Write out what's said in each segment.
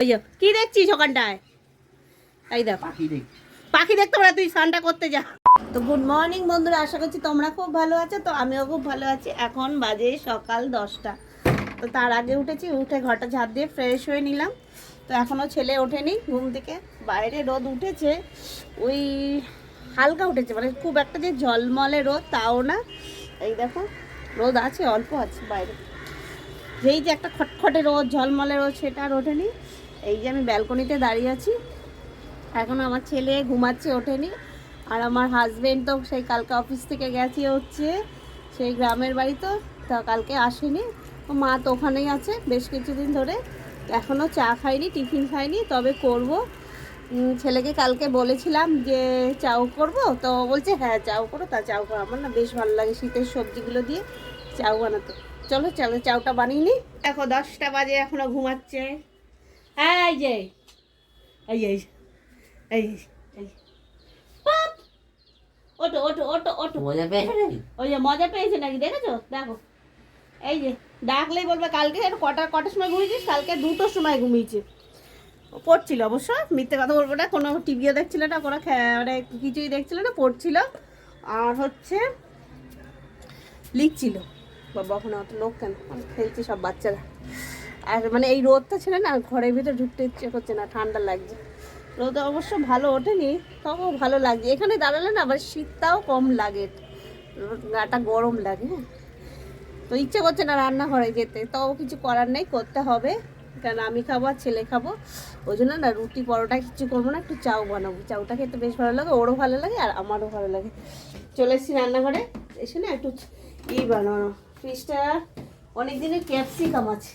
কি দেখছিস ওখানটায়? এই দেখ পাখি দেখতে পারে, তুই স্নানটা করতে যা। তো গুড মর্নিং বন্ধুরা, আশা করছি তোমরা খুব ভালো আছো। তো আমিও খুব ভালো আছি। এখন বাজে সকাল 10টা। তো তার আগে উঠেছি, উঠে ঘরটা ঝাড় দিয়ে ফ্রেশ হয়ে নিলাম। তো এখনও ছেলে ওঠেনি ঘুম থেকে। বাইরে রোদ উঠেছে, ওই হালকা উঠেছে, মানে খুব একটা যে ঝলমলে রোদ তাও না। এই দেখো রোদ আছে, অল্প আছে বাইরে। যেই যে একটা খটখটে রোদ, ঝলমলে রোদ, সেটা আর ওঠেনি। এই যে আমি ব্যালকনিতে দাঁড়িয়ে আছি, এখন আমার ছেলে ঘুমাচ্ছে, ওঠেনি। আর আমার হাজবেন্ড তো সেই কালকে অফিস থেকে গেছে হচ্ছে সেই গ্রামের বাড়ি, তো কালকে আসেনি। ও মা তো ওখানেই আছে বেশ কিছুদিন ধরে। এখনও চা খাইনি, টিফিন খাইনি, তবে করব। ছেলেকে কালকে বলেছিলাম যে চাউ করব, তো বলছে হ্যাঁ চাউ করো। তা চাউ করো, আমার না বেশ ভালো লাগে শীতের সবজিগুলো দিয়ে চাউ বানাতে। চলো চলো চাউটা বানিয়ে নিই। দেখো 10টা বাজে, এখনও ঘুমাচ্ছে। হ্যাঁ এই যে এই এই এই এই পাপ, ওটো ওটো ওটো ওটো। মজা পেয়েছে নাকি? ওই যে মজা পেয়েছে নাকি দেখেছো? দেখো এই যে ডাকলেই বলবে কালকে কটার সময় ঘুমিয়েছিস? কালকে 2টোর সময় ঘুমিয়েছে। পড়ছিল অবশ্য, মিথ্যে কথা বলবো না। কোনো টিভিও দেখছিল না, কোনো মানে কিছুই দেখছিল না, পড়ছিল। আর হচ্ছে লিখছিল। বাবা ওখানে অত লোক কেন? খেলছে সব বাচ্চারা। আর মানে এই রোদটা ছিল না, ঘরের ভিতরে ঢুকতে ইচ্ছে করছে না, ঠান্ডা লাগছে। রোদ অবশ্য ভালো ওঠেনি, তবুও ভালো লাগছে। এখানে দাঁড়ালে না আবার শীতটাও কম লাগে, গাটা গরম লাগে। হ্যাঁ, তো ইচ্ছে করছে না রান্নাঘরে যেতে, তাও কিছু করার নেই, করতে হবে। কারণ আমি খাবো আর ছেলে খাবো, ওই জন্য না রুটি পরোটা কিছু করবো না, একটু চাউ বানাবো। চাউটা খেতে বেশ ভালো লাগে, ওরও ভালো লাগে আর আমারও ভালো লাগে। চলে এসেছি রান্নাঘরে, এসে না একটু বানানো। ফ্রিজটা অনেক দিনের ক্যাপসিকাম আছে,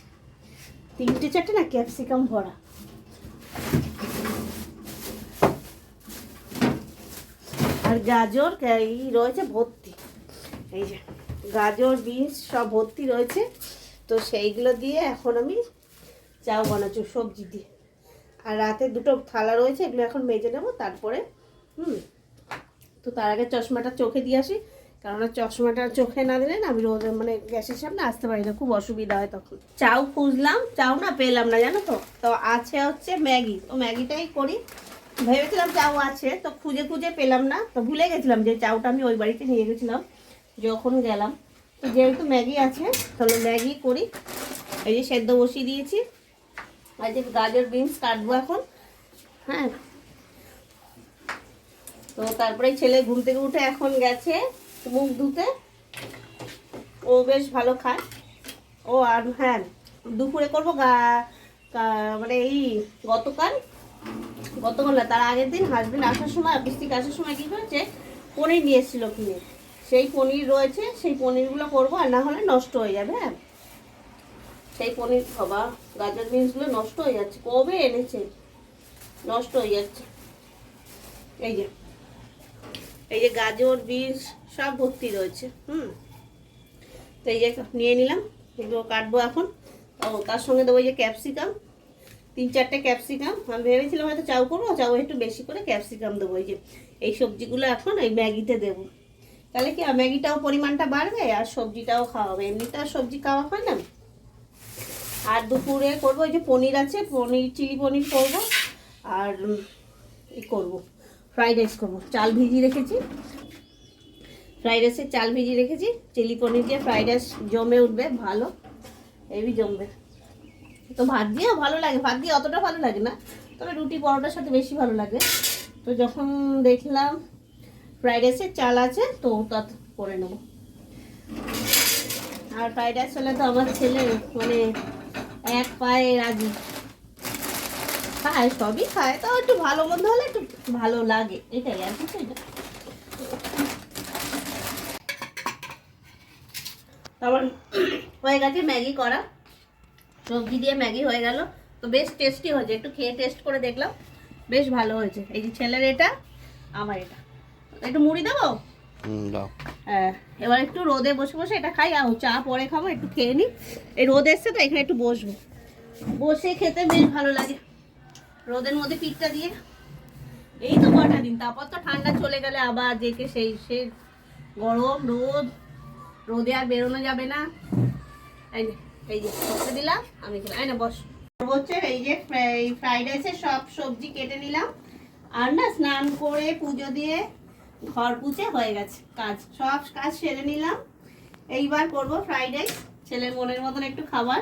3-4টে না ক্যাপসিকাম ভরা। আর গাজর এই রয়েছে ভর্তি, এই যে গাজর বিনস সব ভর্তি রয়েছে। তো সেইগুলো দিয়ে এখন আমি চাউ বানাচ্ছি সবজি দিয়ে। আর রাতে 2টো থালা রয়েছে, এগুলো এখন মেজে নেবো তারপরে। তো তার আগে চশমাটা চোখে দিয়ে আসি, কেননা চশমাটা চোখে না দিলে না আমি রোজ মানে গ্যাসের সামনে আসতে পারি না, খুব অসুবিধা হয় তখন। চাউ খুঁজলাম, চাউ না পেলাম না, জানো তো। তো আছে হচ্ছে ম্যাগি, তো ম্যাগিটাই করি ভেবেছিলাম। চাউ আছে, তো খুঁজে খুঁজে পেলাম না। তো ভুলে গেছিলাম যে চাউটা আমি ওই বাড়িতে নিয়ে গেছিলাম যখন গেলাম। তো যেহেতু ম্যাগি আছে, তাহলে ম্যাগি করি। এই যে সেদ্ধ বসিয়ে দিয়েছি, আর যে গাজর বিনস কাটবো এখন। হ্যাঁ, তো তারপরে ছেলে ঘুম থেকে উঠে এখন গেছে মুখ ধুতে। ও বেশ ভালো খায় ও। আর হ্যাঁ, দুপুরে করবো মানে এই গতকাল না, তার আগের দিন হাজবেন্ড আসার সময়, অফিস থেকে আসার সময় কী করেছে, পনির নিয়ে এসেছিলো কিনে। সেই পনির রয়েছে, সেই পনিরগুলো করবো, আর না হলে নষ্ট হয়ে যাবে। হ্যাঁ, সেই পনির খাবা। গাজর বিনসগুলো নষ্ট হয়ে যাচ্ছে, কবে এনেছে, নষ্ট হয়ে যাচ্ছে। এই যে গাজর বিনস সব ভর্তি রয়েছে। তো এই যে নিয়ে নিলাম, এগুলো কাটবো এখন। ও তার সঙ্গে দেবো এই যে ক্যাপসিকাম, 3-4টে ক্যাপসিকাম। আমি ভেবেছিলাম হয়তো চাউ করবো, চাউ একটু বেশি করে ক্যাপসিকাম দেবো। এই সবজিগুলো এখন এই ম্যাগিতে দেবো, তাহলে কি ম্যাগিটাও পরিমাণটা বাড়বে আর সবজিটাও খাওয়া হবে। এমনিতে আর সবজি খাওয়া হয় না। আর দুপুরে করবো এই যে পনির আছে, পনির চিলি পনির করবো। আর করবো ফ্রাইড রাইস করবো। চাল ভিজিয়ে রেখেছি, ফ্রাইড রাইসের চাল ভিজিয়ে রেখেছি। চিলি পনির দিয়ে ফ্রাইড রাইস জমে উঠবে ভালো, হেভি জমবে। তো ভাত দিয়েও ভালো লাগে, ভাত দিয়ে অতটা ভালো লাগে না, তবে রুটি পরোটার সাথে বেশি ভালো লাগে। তো যখন দেখলাম ফ্রাইড রাইসের চাল আছে, তো তা করে নেব। আর ফ্রাইড রাইস হলে তো আমার ছেলে মানে এক পায়ে রাজি, খায় সবই খায়, তাও একটু ভালো মন্দ হলে একটু ভালো লাগে, এটাই আর কিছু না। তারপর হয়ে গেছে ম্যাগি করা, সবজি দিয়ে ম্যাগি হয়ে গেল। তো বেশ টেস্টি হয়েছে, একটু খেয়ে টেস্ট করে দেখলাম, বেশ ভালো হয়েছে। এই যে ছেলের এটা, আমার এটা। একটু মুড়ি দেবো? হ্যাঁ, এবার একটু রোদে বসে বসে এটা খাই, আর চা পরে খাবো। একটু খেয়ে নিই, এই রোদ এসছে তো এখানে একটু বসবো, বসে খেতে বেশ ভালো লাগে রোদের মধ্যে পিঠটা দিয়ে। এই তো কটা দিন, তারপর তো ঠান্ডা চলে গেলে আবার যেকে সে গরম রোদ, রোদে আর বেরোনো যাবে না। এই যে দিলাম আমি, খেলাম। এই না বস। হচ্ছে এই যে ফ্রাইড রাইসের সব সবজি কেটে নিলাম, আর না স্নান করে পুজো দিয়ে ঘর পুছে হয়ে গেছে কাজ, সব কাজ সেরে নিলাম। এইবার করব ফ্রাইড রাইস, ছেলের মনের মতন একটু খাবার।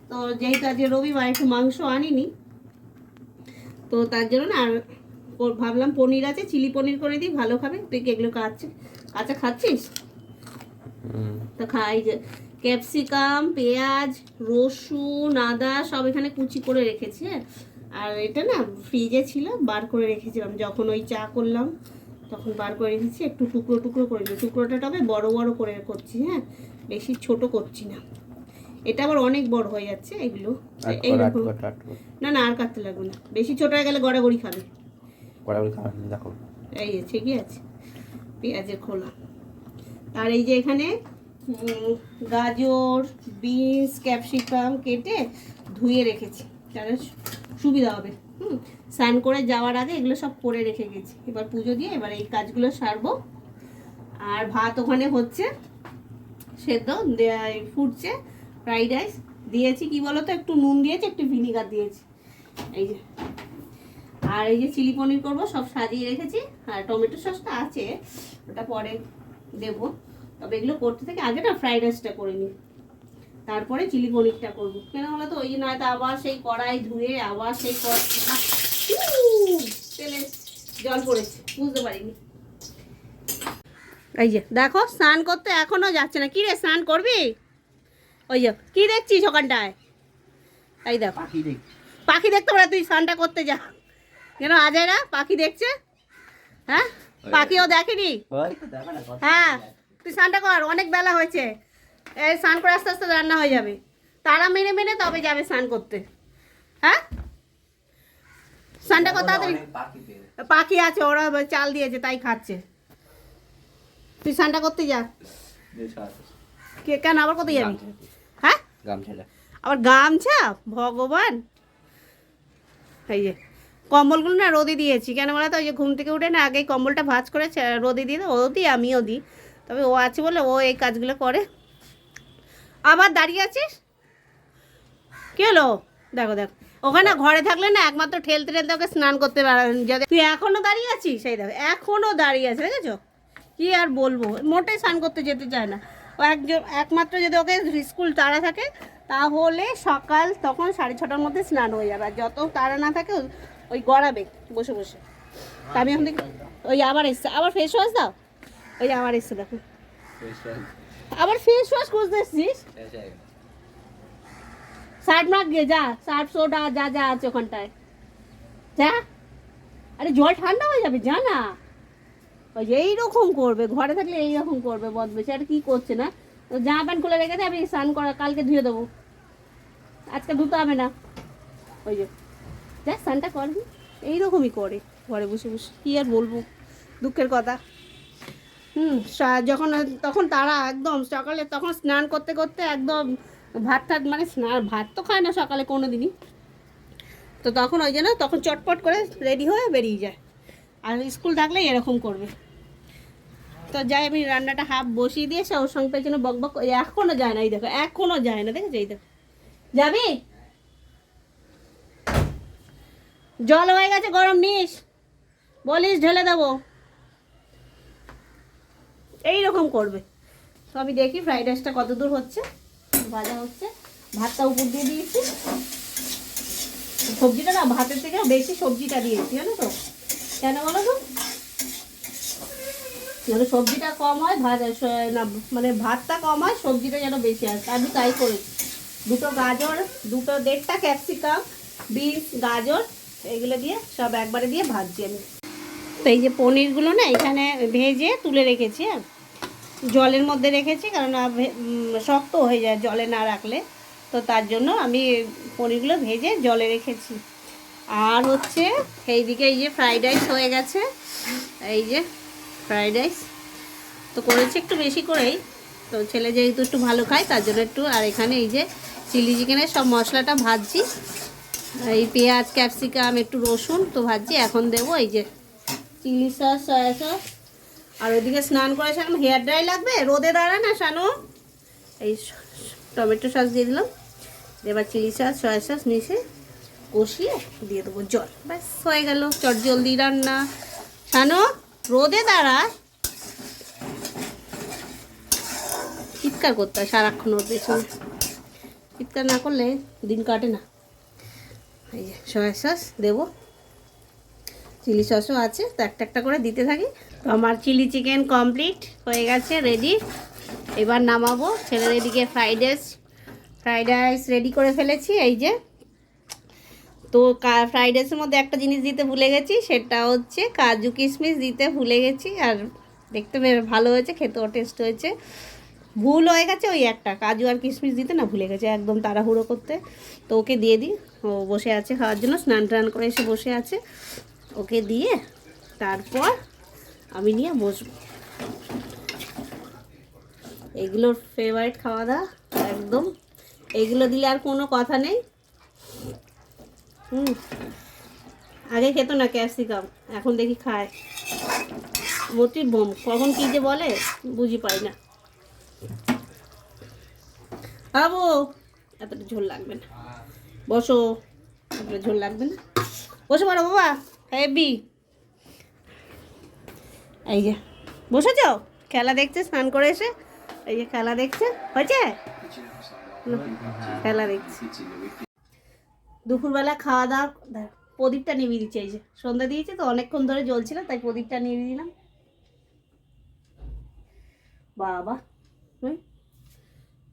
তো যেহেতু আজকে রবিবার একটু মাংস আনিনি, তো তার জন্য না আর ভাবলাম পনির আছে, চিলি পনির করে দিই, ভালো খাবে। তুই কি এগুলো কাঁচা খাচ্ছিস? তো খাই যে ক্যাপসিকাম, পেঁয়াজ, রসুন, আদা সব এখানে কুচি করে রেখেছি। হ্যাঁ, আর এটা না ফ্রিজে ছিল, বার করে রেখেছিলাম যখন ওই চা করলাম তখন বার করে রেখেছি। একটু টুকরো টুকরো করে দিই, টুকরোটা তবে বড় বড় করে করছি। হ্যাঁ, বেশি ছোট করছি না, এটা আবার অনেক বড় হয়ে যাচ্ছে এগুলো। না না, আর কাটতে লাগবে না, বেশি ছোট হয়ে গেলে গড়াগড়ি খাবে। দেখো এই ঠিকই আছে, পেঁয়াজের খোলা। আর এই যে এখানে গাজর, বিনস, ক্যাপসিকাম কেটে ধুয়ে রেখেছি, তাহলে সুবিধা হবে। স্নান করে যাওয়ার আগে এগুলো সব করে রেখে গেছি। এবার পুজো দিয়ে এবার এই কাজগুলো সারবো। আর ভাত ওখানে হচ্ছে সেদ্ধ, ফুটছে। ফ্রাইড রাইস দিয়েছি, কি বলো তো, একটু নুন দিয়েছি, একটু ভিনিগার দিয়েছি। এই যে, আর এই যে চিলি পনির করবো, সব সাজিয়ে রেখেছি। আর টমেটো সসটা আছে, ওটা পরে দেবো। তবে এগুলো করতে থেকে আগে না ফ্রাইড রাইসটা করে নিই, তারপরে চিলি পনিরটা করবো। কেন বলো তো, ওই জন্য হয়তো আবার সেই কড়াই ধুয়ে আবার সেই তেলে জল পড়েছে, বুঝতে পারিনি। এই যে দেখো, স্নান করতে এখনো যাচ্ছে না। কি রে, স্নান করবি? ওই যে কি দেখছিস ওখানটায়? এই দেখ পাখি দেখতে পারে, তুই স্নানটা করতে যা। কেন আজাইরা পাখি দেখছে? হ্যাঁ, পাখিও দেখেনি? হ্যাঁ, তুই স্নানটা কর, অনেক বেলা হয়েছে। এই স্নান করে আস্তে আস্তে রান্না হয়ে যাবে, তারা মেনে মেনে তবে যাবে স্নান করতে। হ্যাঁ, স্নানটা কর তাড়াতাড়ি। পাখি আছে, ওরা চাল দিয়েছে তাই খাচ্ছে। তুই স্নানটা করতে যা। কেন আবার কোথায় যাবি? হ্যাঁ, আবার গামছা, ভগবান। এই যে কম্বলগুলো না রোদে দিয়েছি, কেন বলো তো, ওই যে ঘুম থেকে উঠে না আগেই কম্বলটা ভাঁজ করে রোদে দিয়ে, ও দিই আমিও দিই। তবে ও আছে বলে ও এই কাজগুলো করে। আবার দাঁড়িয়ে আছিস, কি হলো? দেখো দেখো, ওখানে ঘরে থাকলে না একমাত্র ঠেলতে ঠেলতে ওকে স্নান করতে পারেন। তুই এখনো দাঁড়িয়ে আছিস, সেই দেখো এখনো দাঁড়িয়ে আছে, দেখেছো? কি আর বলবো, মোটেই স্নান করতে যেতে চায় না ও। একমাত্র যদি ওকে স্কুল তাড়া থাকে তাহলে সকাল তখন 6:30টার মধ্যে স্নান হয়ে যাবে। আর যত তাড়া না থাকে ওই গড়াবে বসে বসে। তা আমি এখন দেখি ওই আবার এসছে, আবার ফেস ওয়াশ দাও। ওই যে আবার এসছে, দেখো আবার ফেস ওয়াশ খুঁজতে এসছিস। সার্ফ না গিয়ে যা, সার্ফ সোডা যা যা আছে ওখানটায় যা। আরে জল ঠান্ডা হয়ে যাবে, যা না। ওই যে এইরকম করবে, ঘরে থাকলে এইরকম করবে বদবেশি। আর কি করছে না, জামা প্যান্ট খুলে রেখেছে, আমি স্নান করা কালকে ধুয়ে দেবো, আজকে ধুতে হবে না। ওই যে যা স্নানটা করবি, এইরকমই করে ঘরে বসে বসে। কি আর বলবো, দুঃখের কথা। যখন তখন তারা একদম সকালে তখন স্নান করতে করতে একদম ভাত মানে ভাত তো খায় না সকালে কোনো দিনই। তো তখন ওই জন্য তখন চটপট করে রেডি হয়ে বেরিয়ে যায়। আর স্কুল থাকলে এরকম করবে। তো যাই, আমি রান্নাটা হাফ বসিয়ে দিয়েছে, ওর সঙ্গে পেছনে বক বক এখনো যায় না। এই দেখো এখনো যায় না, দেখেছো? এই দেখো, যাবি? জল হয়ে গেছে, গরম নিস, বলিস ঢেলে দেবো। এইরকম করবে। তো আমি দেখি ফ্রাইড রাইসটা কত দূর হচ্ছে, ভাজা হচ্ছে। ভাতটা উপর দিয়ে দিয়েছি, সবজিটা না ভাতের থেকে বেশি সবজিটা দিয়েছি, জানো তো? কেন বলো তো, যেন সবজিটা কম হয়, ভাজা না মানে ভাতটা কম হয়, সবজিটা যেন বেশি আসে। আমি তাই করেছি। 2টো গাজর, 1.5টা ক্যাপসিকাম, বিনস, গাজর এগুলো দিয়ে সব একবারে দিয়ে ভাজছি আমি। তো এই যে পনিরগুলো না এখানে ভেজে তুলে রেখেছি, হ্যাঁ জলের মধ্যে রেখেছি, কারণ শক্ত হয়ে যায় জলে না রাখলে। তো তার জন্য আমি পনিরগুলো ভেজে জলে রেখেছি। আর হচ্ছে এইদিকে এই যে ফ্রাইড রাইস হয়ে গেছে। এই যে ফ্রাইড রাইস তো করেছি একটু বেশি করেই, তো ছেলে যেহেতু একটু ভালো খায় তার জন্য একটু। আর এখানে এই যে চিলি চিকেনের সব মশলাটা ভাজছি, এই পেঁয়াজ, ক্যাপসিকাম, একটু রসুন তো ভাজছি। এখন দেবো এই যে চিলি সস, সয়া সস। আর ওইদিকে স্নান করে এখন হেয়ার ড্রাই লাগবে, রোদে দাঁড়া না শানু। এই টমেটো সস দিয়ে দিলাম, এবার চিলি সস সয়া সস মিশে কষিয়ে দিয়ে দেবো জল, ব্যাস হয়ে গেল চট জলদি রান্না। শানো রোদে দাঁড়ায়, চিৎকার করতে হয় সারাক্ষণ ওর পেছনে, চিৎকার না করলে দিন কাটে না। এই যে সয়া সস দেবো, চিলি সসও আছে, তো একটা একটা করে দিতে থাকি। তো আমার চিলি চিকেন কমপ্লিট হয়ে গেছে, রেডি। এবার নামাবো। ছেলের এদিকে ফ্রাইড রাইস রেডি করে ফেলেছি। এই যে, তো ফ্রাইড রাইসের মধ্যে একটা জিনিস দিতে ভুলে গেছি, সেটা হচ্ছে কাজু কিশমিশ দিতে ভুলে গেছি। আর দেখতে বেশ ভালো হয়েছে, খেতেও টেস্ট হয়েছে। ভুল হয়ে গেছে ওই একটা, কাজু আর কিশমিশ দিতে না ভুলে গেছে একদম তাড়াহুড়ো করতে। তো ওকে দিয়ে দিই, ও বসে আছে খাওয়ার জন্য, স্নান টান করে এসে বসে আছে। ওকে দিয়ে তারপর আমি নিয়ে বসবো। এগুলোর ফেভারিট খাওয়া দাওয়া একদম, এগুলো দিলে আর কোনো কথা নেই। আগে খেত না ক্যাপসিকাম, এখন দেখি খায়। মতি বোম কখন কী যে বলে বুঝি পাই না। আবু এতটা ঝোল লাগবে না, বসো, এতটা ঝোল লাগবে না, বসে পড়ো বাবা, হেবি। এই যে বসেছ, খেলা দেখছে স্নান করে এসে, এই যে খেলা দেখছে, হয়েছে খেলা দেখছে। দুপুরবেলা খাওয়া দাওয়া, প্রদীপটা নিভিয়ে দিচ্ছে। এই যে সন্ধ্যা দিয়েছে তো অনেকক্ষণ ধরে জ্বলছিল, তাই প্রদীপটা নিভিয়ে দিলাম। বাবা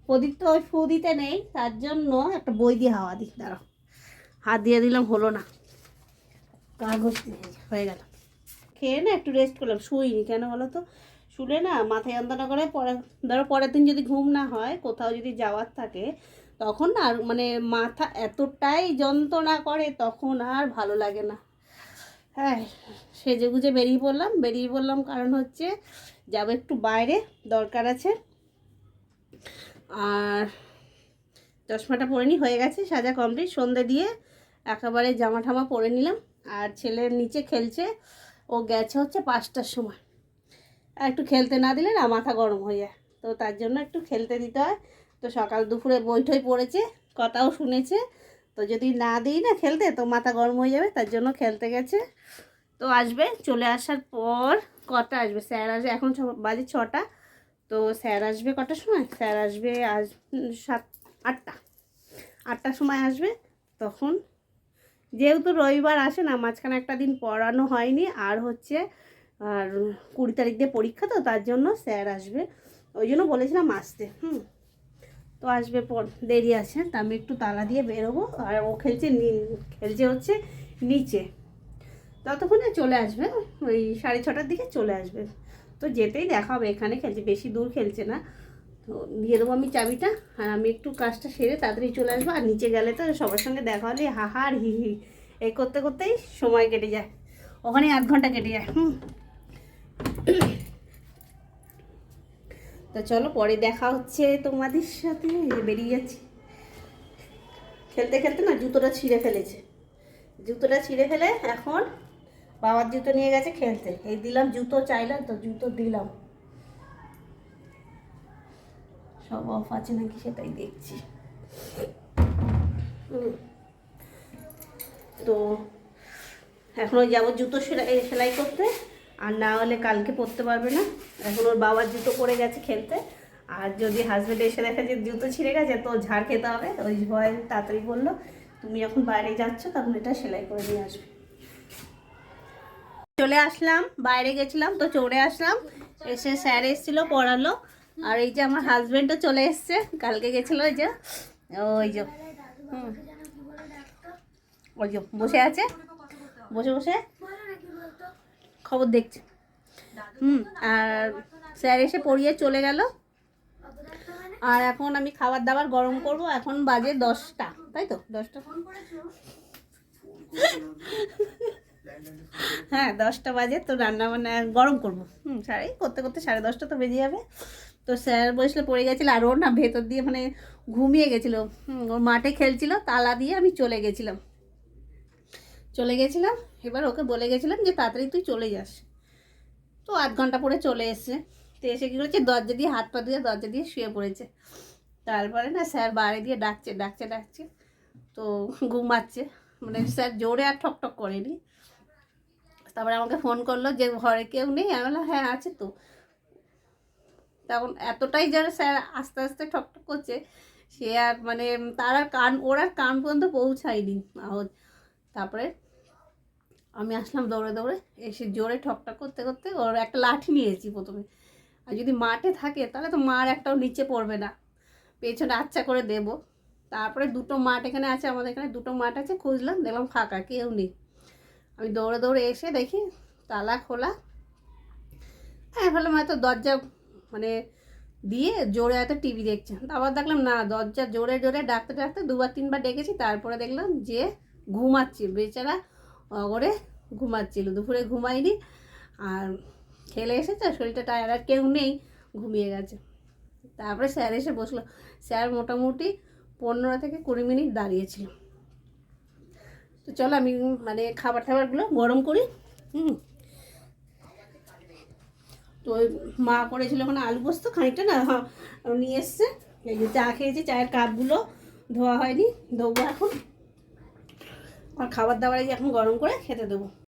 প্রদীপ তো ওই ফু দিতে নেই, তার জন্য একটা বই দিয়ে হাওয়া দিই, দাঁড়াও হাত দিয়ে দিলাম, হলো না, কাগজ হয়ে গেল। খেয়ে না একটু রেস্ট করলাম, শুইনি কেন বলো তো, শুলে না মাথায় যন্ত্রণা করে। ধরো পরের দিন যদি ঘুম না হয়, কোথাও যদি যাওয়ার থাকে, তখন না আর মানে মাথা এতটাই যন্ত্রণা করে, তখন আর ভালো লাগে না। হ্যাঁ, সেজে গুজে বেরিয়ে পড়লাম কারণ হচ্ছে যাবো একটু বাইরে, দরকার আছে। আর চশমাটা পরে নি, হয়ে গেছে সাজা কমপ্লিট। সন্ধে দিয়ে একেবারে জামা ঠামা পরে নিলাম। আর ছেলে নিচে খেলছে, ও গেছে হচ্ছে 5টার সময়। আর একটু খেলতে না দিলে না মাথা গরম হয়ে যায়, তো তার জন্য একটু খেলতে দিতে হয়। তো সকাল দুপুরে বইঠই পড়েছে, কথাও শুনেছে, তো যদি না দিই না খেলতে তো মাথা গরম হয়ে যাবে, তার জন্য খেলতে গেছে। তো আসবে, চলে আসার পর কটা আসবে, স্যার আসবে, এখন বাজে 6টা। তো স্যার আসবে কটার সময়, স্যার আসবে আজ 8টার সময় আসবে। তখন যেহেতু রবিবার আসে না, মাঝখানে একটা দিন পড়ানো হয়নি, আর হচ্ছে আর 20 তারিখ দিয়ে পরীক্ষা, তো তার জন্য স্যার আসবে, ওই জন্য বলেছিলাম আসতে। তো আসবে, পর দেরি আছে, তা আমি একটু তালা দিয়ে বেরোবো। আর ও খেলছে হচ্ছে নিচে, ততক্ষণে চলে আসবে, ওই 6:30টার দিকে চলে আসবে। তো যেতেই দেখা হবে, এখানে খেলছে, বেশি দূর খেলছে না। তো দিয়ে দেবো আমি চাবিটা, আর আমি একটু কাজটা সেরে তাড়াতাড়ি চলে আসবো। আর নিচে গেলে তো সবার সঙ্গে দেখা হলে হাহা আর হি হি, এই করতে করতেই সময় কেটে যায়, ওখানে 8 ঘন্টা কেটে যায়। তো চলো পরে দেখা হচ্ছে তোমাদের সাথে। বেরিয়ে যাচ্ছি, খেলতে খেলতে না জুতোটা ছিঁড়ে ফেলেছে, জুতোটা ছিঁড়ে ফেলে এখন বাবার জুতো নিয়ে গেছে খেলতে। এই দিলাম জুতো, চাইলাম তো জুতো দিলাম, সব অফ আছে নাকি সেটাই দেখছি। তো এখন ওই যাবো জুতো সেলাই করতে, আর না হলে কালকে পরতে পারবে না। এখন ওর বাবার জুতো পরে গেছে খেলতে, আর যদি হাজব্যান্ড এসে দেখে যে জুতো ছিঁড়ে গেছে তো ঝাড় খেতে হবে, ওই ভয় তাড়াতাড়ি বললো তুমি যখন বাইরে যাচ্ছ তখন এটা সেলাই করে নিয়ে আসবে। চলে আসলাম, বাইরে গেছিলাম তো চড়ে আসলাম, এসে স্যার এসেছিলো পড়ালো। আর এই যে আমার হাজব্যান্ডও চলে এসছে, কালকে গেছিলো, ওই যে ওই যে বসে আছে, বসে বসে খবর দেখছে। আর স্যার এসে পড়িয়ে চলে গেল। আর এখন আমি খাবার দাবার গরম করব, এখন বাজে 10টা, তাই তো 10টা, হ্যাঁ 10টা বাজে। তো রান্না বান্না গরম করবো, করতে করতে 10:30 তো বেজে যাবে। তো স্যার বসলে পড়ে গেছিলো, আর ওর না ভেতর দিয়ে মানে ঘুমিয়ে গেছিলো, ওর মাঠে খেলছিল, তালা দিয়ে আমি চলে গেছিলাম। এবার ওকে বলে গেছিলাম যে তাড়াতাড়ি তুই চলে যাস। তো 8 ঘন্টা পরে চলে এসছে। তো এসে কী করেছে, দরজা দিয়ে হাত পা দিয়ে দরজা দিয়ে শুয়ে পড়েছে। তারপরে না স্যার বাইরে দিয়ে ডাকছে ডাকছে ডাকছে, তো ঘুমাচ্ছে, মানে স্যার জোরে আর ঠকঠক করেনি। তারপরে আমাকে ফোন করলো যে ঘরে কেউ নেই, আমি বললাম হ্যাঁ আছে তো। তখন এতটাই জোরে স্যার আস্তে আস্তে ঠকঠক করছে, সে আর মানে তার আর কান, ওর আর কান পর্যন্ত পৌঁছায়নি আওয়াজ। তারপরে আমি আসলাম দৌড়ে দৌড়ে, এসে জোরে ঠকঠক করতে করতে ওর একটা লাঠি নিয়েছি প্রথমে। আর যদি মাঠে থাকে তাহলে তো মার একটাও নিচে পড়বে না, পেছনে আচ্ছা করে দেব। তারপরে দুটো মাঠ এখানে আছে, আমাদের এখানে দুটো মাঠ আছে, খুঁজলাম, দেখলাম ফাঁকা, কেউ নেই। আমি দৌড়ে দৌড়ে এসে দেখি তালা খোলা। হ্যাঁ ভাবলাম হয়তো দরজা মানে দিয়ে জোরে হয়তো টিভি দেখছে। আবার দেখলাম না, দরজা জোরে জোরে ডাকতে ডাকতে দুবার তিনবার ডেকেছি, তারপরে দেখলাম যে ঘুমাচ্ছে বেচারা, অগরে ঘুমাচ্ছিল, দুপুরে ঘুমায়নি। আর খেলে এসেছে, শরীরটা টায়ার্ড, আর কেউ নেই, ঘুমিয়ে গেছে। তারপরে স্যার এসে বসলো। স্যার মোটামুটি 15 থেকে 20 মিনিট দাঁড়িয়েছিল। তো চলো আমি মানে খাবার টাবারগুলো গরম করি। তো ওই মা করেছিল ওখানে আলু পোস্ত খানিকটা না, নিয়ে এসছে। এই যে চা খেয়েছি, চায়ের কাপগুলো ধোয়া হয়নি, ধোবো এখন। আর খাবার দাবার এই যে এখন গরম করে খেতে দেবো।